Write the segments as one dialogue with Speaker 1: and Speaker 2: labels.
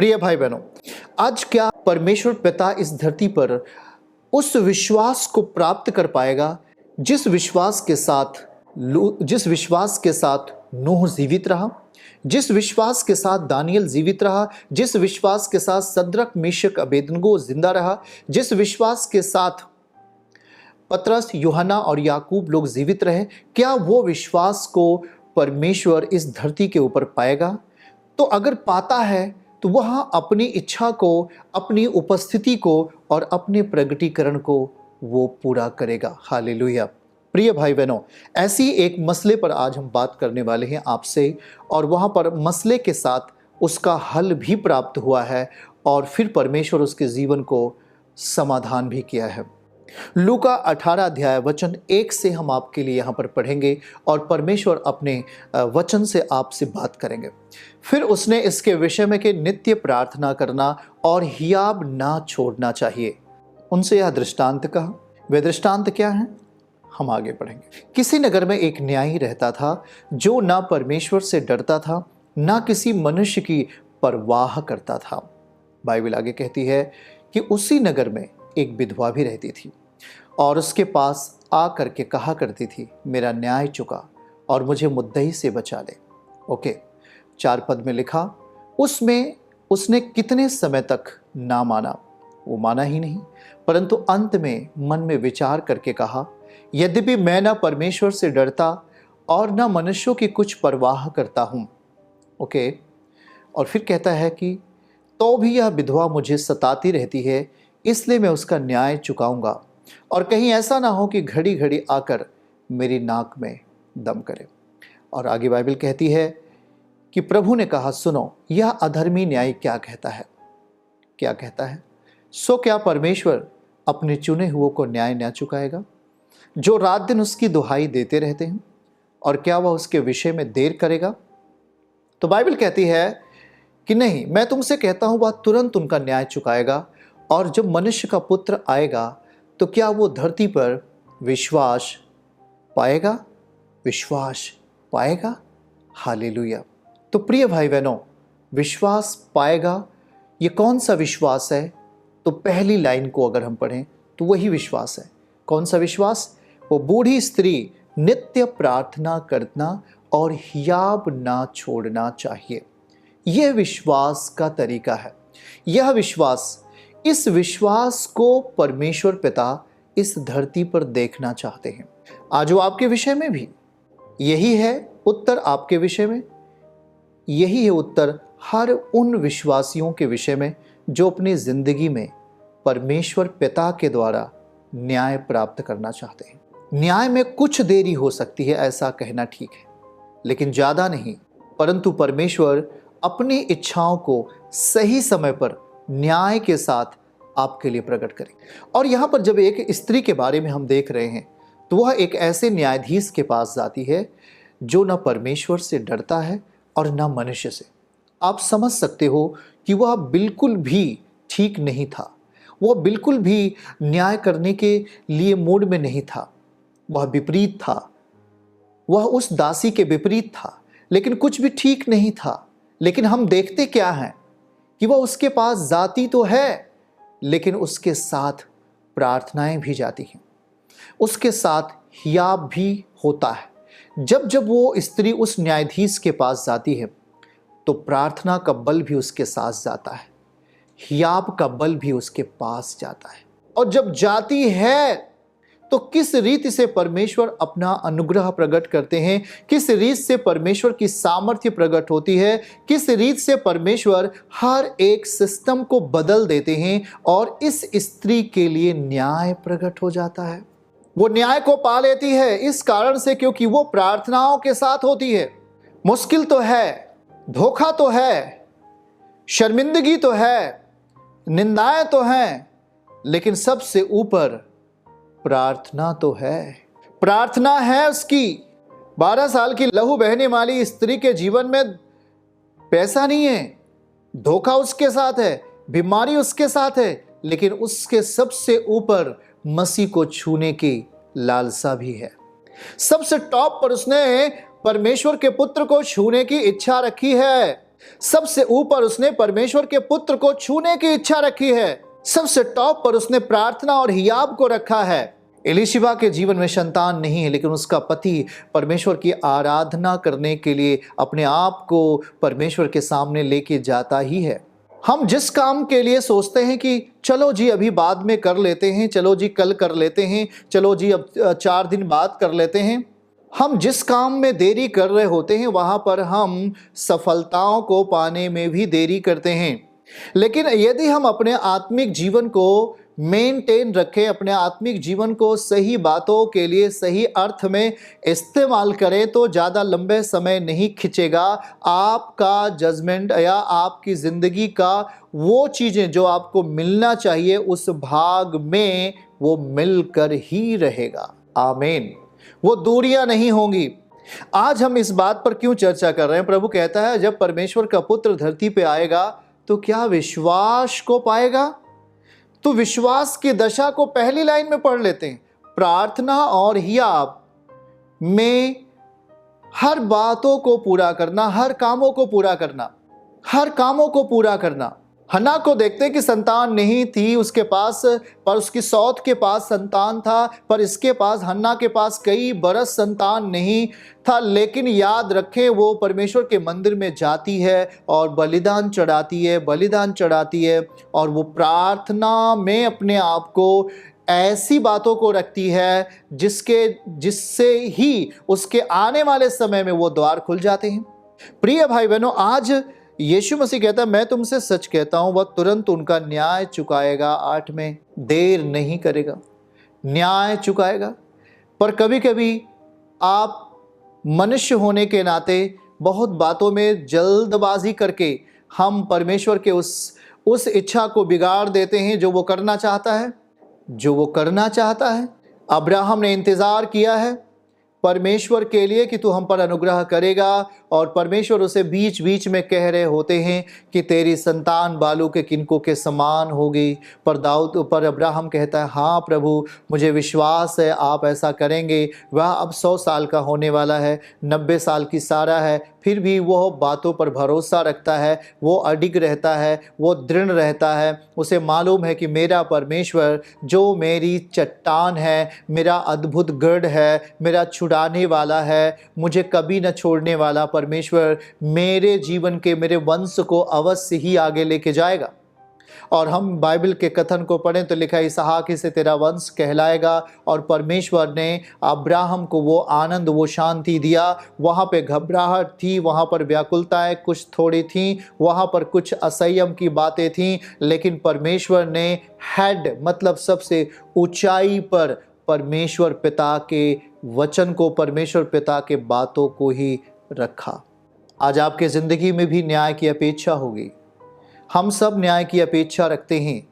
Speaker 1: प्रिय भाई बहनों, आज क्या परमेश्वर पिता इस धरती पर उस विश्वास को प्राप्त कर पाएगा जिस विश्वास के साथ नूह जीवित रहा, जिस विश्वास के साथ दानियल जीवित रहा, जिस विश्वास के साथ सद्रक मेशक अबेदनगो जिंदा रहा, जिस विश्वास के साथ पतरस यूहन्ना और याकूब लोग जीवित रहे? क्या वो विश्वास को परमेश्वर इस धरती के ऊपर पाएगा? तो अगर पाता है तो वह अपनी इच्छा को, अपनी उपस्थिति को और अपने प्रगटीकरण को वो पूरा करेगा। हालेलुया। प्रिय भाई बहनों, ऐसी एक मसले पर आज हम बात करने वाले हैं आपसे, और वहाँ पर मसले के साथ उसका हल भी प्राप्त हुआ है और फिर परमेश्वर उसके जीवन को समाधान भी किया है। लूका 18 अध्याय वचन 1 से हम आपके लिए यहाँ पर पढ़ेंगे और परमेश्वर अपने वचन से आपसे बात करेंगे। फिर उसने इसके विषय में कि नित्य प्रार्थना करना और हियाब ना छोड़ना चाहिए। उनसे यह दृष्टांत कहा। वे दृष्टांत क्या हैं, हम आगे पढ़ेंगे। किसी नगर में एक न्यायी रहता था जो ना परमेश्वर से डरता था, ना किसी मनुष्य की परवाह करता था। बाइबल आगे कहती है कि उसी नगर में एक विधवा भी रहती थी और उसके पास आ करके कहा करती थी, मेरा न्याय चुका और मुझे मुद्दई से बचा ले। ओके, 4 पद में लिखा, उसमें उसने कितने समय तक ना माना, वो माना ही नहीं, परंतु अंत में मन में विचार करके कहा, यद्यपि मैं ना परमेश्वर से डरता और ना मनुष्यों की कुछ परवाह करता हूँ। ओके, और फिर कहता है कि तो भी यह विधवा मुझे सताती रहती है, इसलिए मैं उसका न्याय चुकाऊंगा और कहीं ऐसा ना हो कि घड़ी घड़ी आकर मेरी नाक में दम करे। और आगे बाइबल कहती है कि प्रभु ने कहा, सुनो यह अधर्मी न्यायी क्या कहता है। क्या कहता है? सो क्या परमेश्वर अपने चुने हुओं को न्याय न चुकाएगा जो रात दिन उसकी दुहाई देते रहते हैं? और क्या वह उसके विषय में देर करेगा? तो बाइबल कहती है कि नहीं, मैं तुमसे कहता हूं वह तुरंत उनका न्याय चुकाएगा। और जब मनुष्य का पुत्र आएगा तो क्या वो धरती पर विश्वास पाएगा? विश्वास पाएगा। हालेलुया। तो प्रिय भाई बहनों, विश्वास पाएगा, ये कौन सा विश्वास है? तो पहली लाइन को अगर हम पढ़ें तो वही विश्वास है। कौन सा विश्वास? वो बूढ़ी स्त्री नित्य प्रार्थना करना और हियाब ना छोड़ना चाहिए। यह विश्वास का तरीका है। यह विश्वास, इस विश्वास को परमेश्वर पिता इस धरती पर देखना चाहते हैं। आज वो आपके विषय में भी यही है उत्तर, आपके विषय में यही है उत्तर हर उन विश्वासियों के विषय में जो अपनी जिंदगी में परमेश्वर पिता के द्वारा न्याय प्राप्त करना चाहते हैं। न्याय में कुछ देरी हो सकती है, ऐसा कहना ठीक है, लेकिन ज्यादा नहीं, परंतु परमेश्वर अपनी इच्छाओं को सही समय पर न्याय के साथ आपके लिए प्रकट करेंगे। और यहाँ पर जब एक स्त्री के बारे में हम देख रहे हैं तो वह एक ऐसे न्यायाधीश के पास जाती है जो न परमेश्वर से डरता है और न मनुष्य से। आप समझ सकते हो कि वह बिल्कुल भी ठीक नहीं था, वह बिल्कुल भी न्याय करने के लिए मूड में नहीं था, वह विपरीत था, वह उस दासी के विपरीत था, लेकिन कुछ भी ठीक नहीं था। लेकिन हम देखते क्या हैं कि वह उसके पास जाती तो है, लेकिन उसके साथ प्रार्थनाएं भी जाती हैं, उसके साथ हियाब भी होता है। जब जब वो स्त्री उस न्यायाधीश के पास जाती है तो प्रार्थना का बल भी उसके साथ जाता है, हियाब का बल भी उसके पास जाता है। और जब जाती है तो किस रीति से परमेश्वर अपना अनुग्रह प्रकट करते हैं, किस रीत से परमेश्वर की सामर्थ्य प्रकट होती है, किस रीत से परमेश्वर हर एक सिस्टम को बदल देते हैं और इस स्त्री के लिए न्याय प्रकट हो जाता है। वो न्याय को पा लेती है इस कारण से क्योंकि वो प्रार्थनाओं के साथ होती है। मुश्किल तो है, धोखा तो है, शर्मिंदगी तो है, निंदाएं तो हैं, लेकिन सबसे ऊपर प्रार्थना तो है। प्रार्थना है उसकी। 12 साल की लहू बहने वाली स्त्री के जीवन में पैसा नहीं है, धोखा उसके साथ है, बीमारी उसके साथ है, लेकिन उसके सबसे ऊपर मसीह को छूने की लालसा भी है। सबसे टॉप पर उसने परमेश्वर के पुत्र को छूने की इच्छा रखी है। सबसे ऊपर उसने परमेश्वर के पुत्र को छूने की इच्छा रखी है। सबसे टॉप पर उसने प्रार्थना और हियाब को रखा है। एलीशिबा के जीवन में संतान नहीं है, लेकिन उसका पति परमेश्वर की आराधना करने के लिए अपने आप को परमेश्वर के सामने लेके जाता ही है। हम जिस काम के लिए सोचते हैं कि चलो जी अभी बाद में कर लेते हैं, चलो जी कल कर लेते हैं, चलो जी अब 4 दिन बाद कर लेते हैं, हम जिस काम में देरी कर रहे होते हैं वहां पर हम सफलताओं को पाने में भी देरी करते हैं। लेकिन यदि हम अपने आत्मिक जीवन को मेंटेन रखें, अपने आत्मिक जीवन को सही बातों के लिए सही अर्थ में इस्तेमाल करें, तो ज़्यादा लंबे समय नहीं खिंचेगा। आपका जजमेंट या आपकी ज़िंदगी का वो चीज़ें जो आपको मिलना चाहिए उस भाग में वो मिलकर ही रहेगा। आमीन। वो दूरियां नहीं होंगी। आज हम इस बात पर क्यों चर्चा कर रहे हैं? प्रभु कहता है जब परमेश्वर का पुत्र धरती पे आएगा तो क्या विश्वास को पाएगा? तो विश्वास की दशा को पहली लाइन में पढ़ लेते हैं। प्रार्थना और हियाब में हर बातों को पूरा करना, हर कामों को पूरा करना, हर कामों को पूरा करना। हन्ना को देखते कि संतान नहीं थी उसके पास, पर उसकी सौत के पास संतान था, पर इसके पास, हन्ना के पास कई बरस संतान नहीं था। लेकिन याद रखें वो परमेश्वर के मंदिर में जाती है और बलिदान चढ़ाती है और वो प्रार्थना में अपने आप को ऐसी बातों को रखती है जिससे ही उसके आने वाले समय में वो द्वार खुल जाते हैं। प्रिय भाई बहनों, आज यीशु मसीह कहता है मैं तुमसे सच कहता हूं वह तुरंत उनका न्याय चुकाएगा, 8 में देर नहीं करेगा, न्याय चुकाएगा। पर कभी कभी आप मनुष्य होने के नाते बहुत बातों में जल्दबाजी करके हम परमेश्वर के उस इच्छा को बिगाड़ देते हैं जो वो करना चाहता है। अब्राहम ने इंतजार किया है परमेश्वर के लिए कि तू हम पर अनुग्रह करेगा, और परमेश्वर उसे बीच बीच में कह रहे होते हैं कि तेरी संतान बालू के किनकों के समान होगी। पर अब्राहम कहता है हाँ प्रभु, मुझे विश्वास है आप ऐसा करेंगे। वह अब 100 साल का होने वाला है, 90 साल की सारा है, फिर भी वह बातों पर भरोसा रखता है, वो अडिग रहता है, वो दृढ़ रहता है। उसे मालूम है कि मेरा परमेश्वर जो मेरी चट्टान है, मेरा अद्भुत गढ़ है, मेरा छुड़ाने वाला है, मुझे कभी न छोड़ने वाला परमेश्वर मेरे जीवन के, मेरे वंश को अवश्य ही आगे लेके जाएगा। और हम बाइबल के कथन को पढ़ें तो लिखा है इसहाक ही से तेरा वंश कहलाएगा। और परमेश्वर ने अब्राहम को वो आनंद, वो शांति दिया। वहाँ पे घबराहट थी, वहाँ पर व्याकुलताएं कुछ थोड़ी थी, वहाँ पर कुछ असंयम की बातें थीं, लेकिन परमेश्वर ने हेड मतलब सबसे ऊंचाई पर परमेश्वर पिता के वचन को, परमेश्वर पिता के बातों को ही रखा। आज आपके ज़िंदगी में भी न्याय की अपेक्षा होगी। हम सब न्याय की अपेक्षा रखते हैं,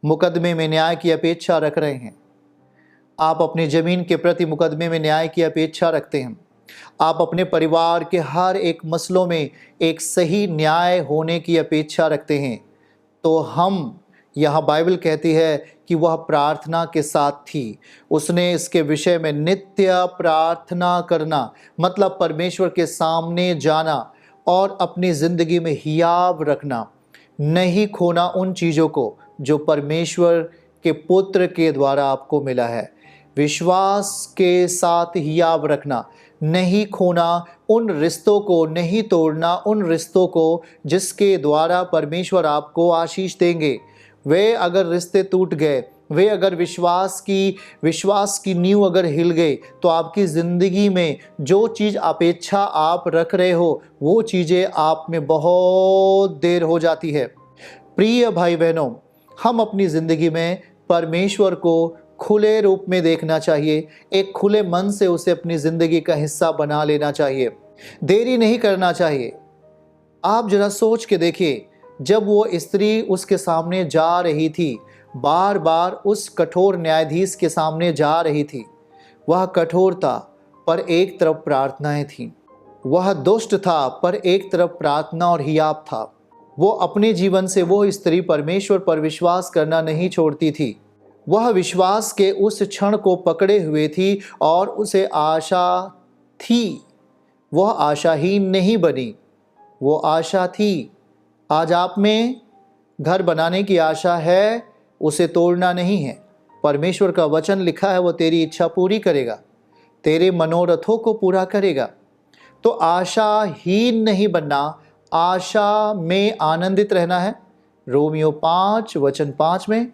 Speaker 1: मुकदमे में न्याय की अपेक्षा रख रहे हैं। आप अपनी ज़मीन के प्रति मुकदमे में न्याय की अपेक्षा रखते हैं। आप अपने परिवार के हर एक मसलों में एक सही न्याय होने की अपेक्षा रखते हैं। तो हम यहाँ बाइबल कहती है कि वह प्रार्थना के साथ थी। उसने इसके विषय में नित्य प्रार्थना करना मतलब परमेश्वर के सामने जाना और अपनी ज़िंदगी में हियाब रखना, नहीं खोना उन चीज़ों को जो परमेश्वर के पुत्र के द्वारा आपको मिला है। विश्वास के साथ हियाब रखना, नहीं खोना उन रिश्तों को, नहीं तोड़ना उन रिश्तों को जिसके द्वारा परमेश्वर आपको आशीष देंगे। वे अगर रिश्ते टूट गए, वे अगर विश्वास की नींव अगर हिल गई, तो आपकी ज़िंदगी में जो चीज़ अपेक्षा आप रख रहे हो वो चीज़ें आप में बहुत देर हो जाती है। प्रिय भाई बहनों, हम अपनी ज़िंदगी में परमेश्वर को खुले रूप में देखना चाहिए। एक खुले मन से उसे अपनी ज़िंदगी का हिस्सा बना लेना चाहिए। देरी नहीं करना चाहिए। आप जरा सोच के देखिए, जब वो स्त्री उसके सामने जा रही थी, बार बार उस कठोर न्यायाधीश के सामने जा रही थी, वह कठोर था पर एक तरफ प्रार्थनाएं थीं। वह दुष्ट था पर एक तरफ प्रार्थना और हियाब था। वो अपने जीवन से, वो स्त्री परमेश्वर पर विश्वास करना नहीं छोड़ती थी। वह विश्वास के उस क्षण को पकड़े हुए थी और उसे आशा थी। वह आशाहीन नहीं बनी। वो आशा थी। आज आप में घर बनाने की आशा है, उसे तोड़ना नहीं है। परमेश्वर का वचन लिखा है, वो तेरी इच्छा पूरी करेगा, तेरे मनोरथों को पूरा करेगा। तो आशाहीन नहीं बनना, आशा में आनंदित रहना है। रोमियो 5 वचन 5 में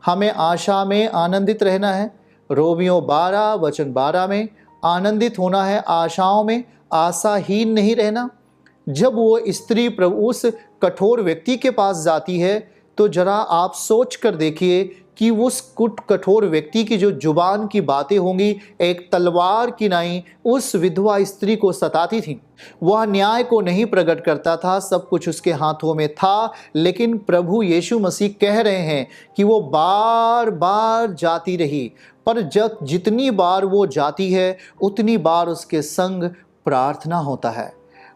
Speaker 1: हमें आशा में आनंदित रहना है। रोमियो 12 वचन 12 में आनंदित होना है, आशाओं में आशाहीन नहीं रहना। जब वो स्त्री प्रभु उस कठोर व्यक्ति के पास जाती है तो जरा आप सोच कर देखिए कि उस कठोर व्यक्ति की जो जुबान की बातें होंगी एक तलवार की नाई उस विधवा स्त्री को सताती थी। वह न्याय को नहीं प्रकट करता था, सब कुछ उसके हाथों में था, लेकिन प्रभु यीशु मसीह कह रहे हैं कि वो बार बार जाती रही, पर जब जितनी बार वो जाती है उतनी बार उसके संग प्रार्थना होता है।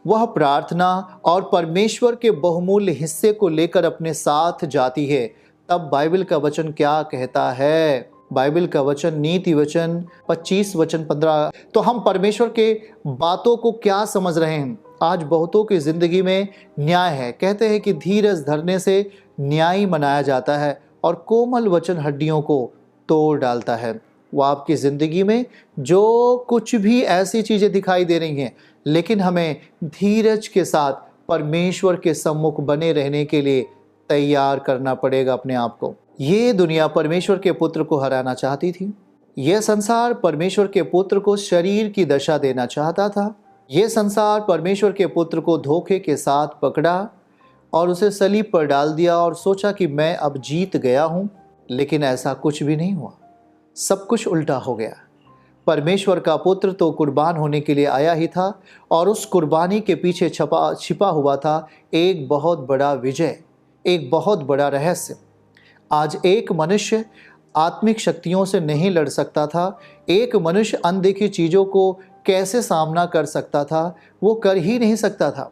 Speaker 1: वह प्रार्थना और परमेश्वर के बहुमूल्य हिस्से को लेकर अपने साथ जाती है। तब बाइबल का वचन क्या कहता है? बाइबल का वचन नीति वचन 25 वचन 15। तो हम परमेश्वर के बातों को क्या समझ रहे हैं? आज बहुतों की जिंदगी में न्याय है, कहते हैं कि धीरज धरने से न्याय मनाया जाता है, और कोमल वचन हड्डियों को तोड़ डालता है। वो आपकी ज़िंदगी में जो कुछ भी ऐसी चीज़ें दिखाई दे रही हैं, लेकिन हमें धीरज के साथ परमेश्वर के सम्मुख बने रहने के लिए तैयार करना पड़ेगा अपने आप को। ये दुनिया परमेश्वर के पुत्र को हराना चाहती थी। यह संसार परमेश्वर के पुत्र को शरीर की दशा देना चाहता था। यह संसार परमेश्वर के पुत्र को धोखे के साथ पकड़ा और उसे सलीब पर डाल दिया और सोचा कि मैं अब जीत गया हूँ, लेकिन ऐसा कुछ भी नहीं हुआ। सब कुछ उल्टा हो गया। परमेश्वर का पुत्र तो कुर्बान होने के लिए आया ही था, और उस कुर्बानी के पीछे छिपा हुआ था एक बहुत बड़ा विजय, एक बहुत बड़ा रहस्य। आज एक मनुष्य आत्मिक शक्तियों से नहीं लड़ सकता था। एक मनुष्य अनदेखी चीज़ों को कैसे सामना कर सकता था? वो कर ही नहीं सकता था।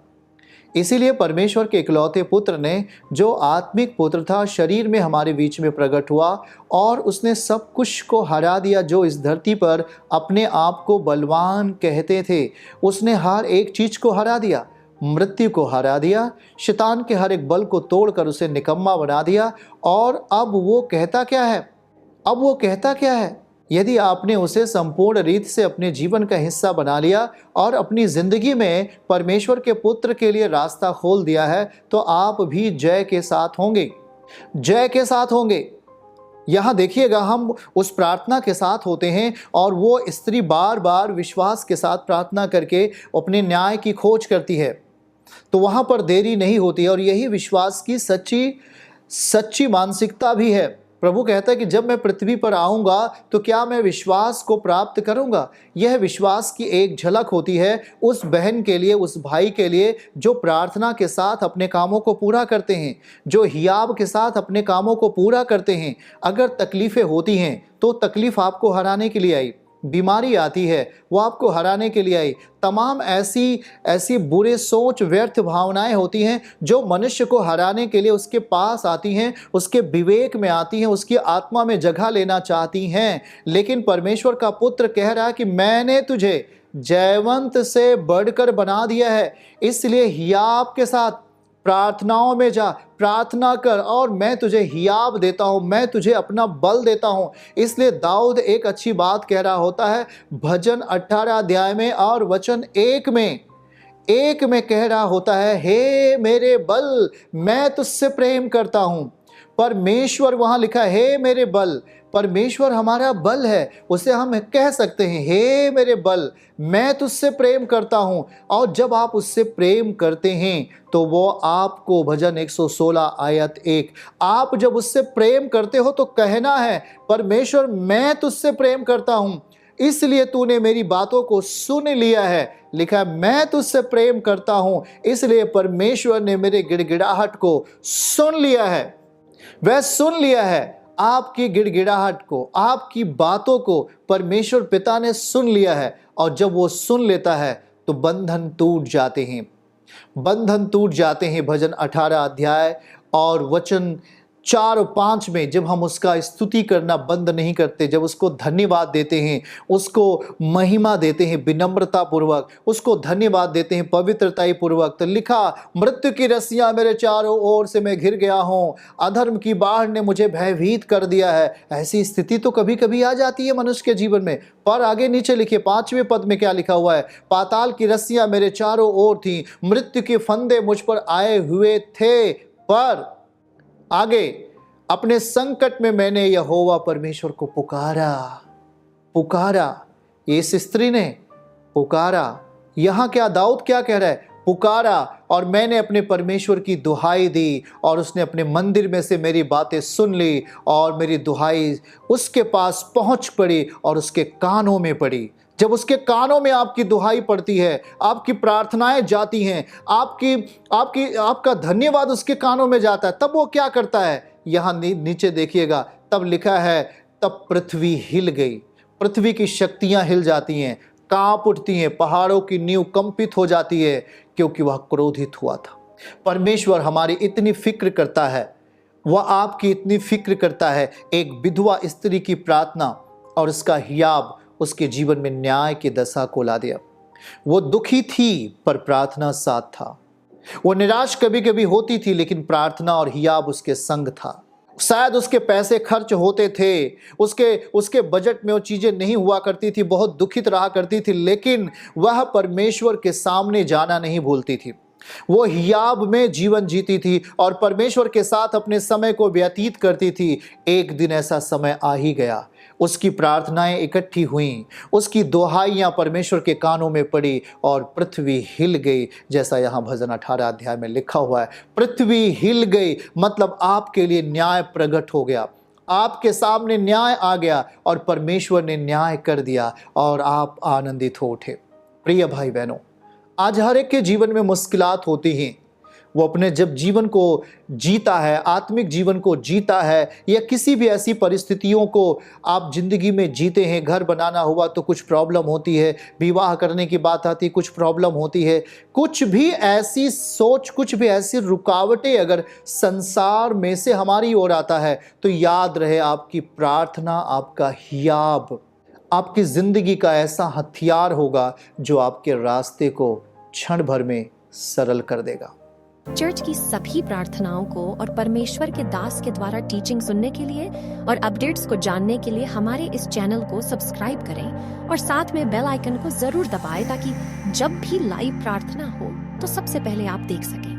Speaker 1: इसीलिए परमेश्वर के इकलौते पुत्र ने, जो आत्मिक पुत्र था, शरीर में हमारे बीच में प्रकट हुआ और उसने सब कुछ को हरा दिया जो इस धरती पर अपने आप को बलवान कहते थे। उसने हर एक चीज़ को हरा दिया, मृत्यु को हरा दिया, शैतान के हर एक बल को तोड़कर उसे निकम्मा बना दिया। और अब वो कहता क्या है? अब वो कहता क्या है? यदि आपने उसे संपूर्ण रीत से अपने जीवन का हिस्सा बना लिया और अपनी जिंदगी में परमेश्वर के पुत्र के लिए रास्ता खोल दिया है, तो आप भी जय के साथ होंगे, जय के साथ होंगे। यहाँ देखिएगा, हम उस प्रार्थना के साथ होते हैं और वो स्त्री बार बार विश्वास के साथ प्रार्थना करके अपने न्याय की खोज करती है, तो वहाँ पर देरी नहीं होती। और यही विश्वास की सच्ची मानसिकता भी है। प्रभु कहता है कि जब मैं पृथ्वी पर आऊँगा तो क्या मैं विश्वास को प्राप्त करूँगा? यह विश्वास की एक झलक होती है उस बहन के लिए, उस भाई के लिए जो प्रार्थना के साथ अपने कामों को पूरा करते हैं, जो हियाब के साथ अपने कामों को पूरा करते हैं। अगर तकलीफ़ें होती हैं तो तकलीफ़ आपको हराने के लिए आई, बीमारी आती है वो आपको हराने के लिए आई, तमाम ऐसी बुरे सोच, व्यर्थ भावनाएं होती हैं जो मनुष्य को हराने के लिए उसके पास आती हैं, उसके विवेक में आती हैं, उसकी आत्मा में जगह लेना चाहती हैं। लेकिन परमेश्वर का पुत्र कह रहा है कि मैंने तुझे जयवंत से बढ़कर बना दिया है, इसलिए हियाब के साथ प्रार्थनाओं में जा, प्रार्थना कर और मैं तुझे हियाब देता हूँ, मैं तुझे अपना बल देता हूँ। इसलिए दाऊद एक अच्छी बात कह रहा होता है भजन 18 अध्याय में और वचन 1 में कह रहा होता है, हे मेरे बल, मैं तुझसे प्रेम करता हूँ। परमेश्वर, वहाँ लिखा है हे मेरे बल, परमेश्वर हमारा बल है। उसे हम कह सकते हैं हे मेरे बल, मैं तुझसे प्रेम करता हूँ। और जब आप उससे प्रेम करते हैं तो वो आपको, भजन 116 आयत 1, आप जब उससे प्रेम करते हो तो कहना है परमेश्वर मैं तुझसे प्रेम करता हूँ, इसलिए तूने मेरी बातों को सुन लिया है। लिखा है मैं तुझसे प्रेम करता हूँ, इसलिए परमेश्वर ने मेरे गिड़गिड़ाहट को सुन लिया है। वह सुन लिया है आपकी गिड़गिड़ाहट को, आपकी बातों को परमेश्वर पिता ने सुन लिया है। और जब वो सुन लेता है तो बंधन टूट जाते हैं, बंधन टूट जाते हैं। भजन 18 अध्याय और वचन 4 और 5 में जब हम उसका स्तुति करना बंद नहीं करते, जब उसको धन्यवाद देते हैं, उसको महिमा देते हैं विनम्रता पूर्वक, उसको धन्यवाद देते हैं पवित्रताई पूर्वक, तो लिखा, मृत्यु की रस्सियां मेरे चारों ओर से मैं घिर गया हूं, अधर्म की बाढ़ ने मुझे भयभीत कर दिया है। ऐसी स्थिति तो कभी कभी आ जाती है मनुष्य के जीवन में। पर आगे नीचे लिखिए 5वें पद में क्या लिखा हुआ है, पाताल की रस्सियां मेरे चारों ओर थी, मृत्यु के फंदे मुझ पर आए हुए थे, पर आगे, अपने संकट में मैंने यहोवा परमेश्वर को पुकारा। इस स्त्री ने पुकारा। यहां क्या दाऊद क्या कह रहा है, पुकारा, और मैंने अपने परमेश्वर की दुहाई दी, और उसने अपने मंदिर में से मेरी बातें सुन ली, और मेरी दुहाई उसके पास पहुंच पड़ी और उसके कानों में पड़ी। जब उसके कानों में आपकी दुहाई पड़ती है, आपकी प्रार्थनाएं जाती हैं, आपका धन्यवाद उसके कानों में जाता है, तब वो क्या करता है, यहां नीचे देखिएगा, तब लिखा है, तब पृथ्वी हिल गई। पृथ्वी की शक्तियां हिल जाती हैं, कांप उठती हैं, पहाड़ों की नींव कंपित हो जाती है, क्योंकि वह क्रोधित हुआ था। परमेश्वर हमारी इतनी फिक्र करता है, वह आपकी इतनी फिक्र करता है। एक विधवा स्त्री की प्रार्थना और उसका हियाब उसके जीवन में न्याय की दशा को ला दिया। वो दुखी थी पर प्रार्थना साथ था, वो निराश कभी कभी होती थी, लेकिन प्रार्थना और हियाब उसके संग था। शायद उसके पैसे खर्च होते थे, उसके बजट में वो चीजें नहीं हुआ करती थी, बहुत दुखित रहा करती थी, लेकिन वह परमेश्वर के सामने जाना नहीं भूलती थी। वो हियाब में जीवन जीती थी और परमेश्वर के साथ अपने समय को व्यतीत करती थी। एक दिन ऐसा समय आ ही गया, उसकी प्रार्थनाएं इकट्ठी हुईं, उसकी दुहाइयां परमेश्वर के कानों में पड़ी और पृथ्वी हिल गई। जैसा यहाँ भजन 18 अध्याय में लिखा हुआ है, पृथ्वी हिल गई, मतलब आपके लिए न्याय प्रकट हो गया, आपके सामने न्याय आ गया और परमेश्वर ने न्याय कर दिया और आप आनंदित हो उठे। प्रिय भाई बहनों, आज हर एक के जीवन में मुश्किलात होती हैं। वो अपने जब जीवन को जीता है, आत्मिक जीवन को जीता है, या किसी भी ऐसी परिस्थितियों को आप जिंदगी में जीते हैं, घर बनाना हुआ तो कुछ प्रॉब्लम होती है, विवाह करने की बात आती है कुछ प्रॉब्लम होती है, कुछ भी ऐसी सोच, कुछ भी ऐसी रुकावटें अगर संसार में से हमारी ओर आता है, तो याद रहे आपकी प्रार्थना, आपका हियाब आपकी जिंदगी का ऐसा हथियार होगा जो आपके रास्ते को क्षण भर में सरल कर देगा।
Speaker 2: चर्च की सभी प्रार्थनाओं को और परमेश्वर के दास के द्वारा टीचिंग सुनने के लिए और अपडेट्स को जानने के लिए हमारे इस चैनल को सब्सक्राइब करें और साथ में बेल आइकन को जरूर दबाएं, ताकि जब भी लाइव प्रार्थना हो तो सबसे पहले आप देख सकें।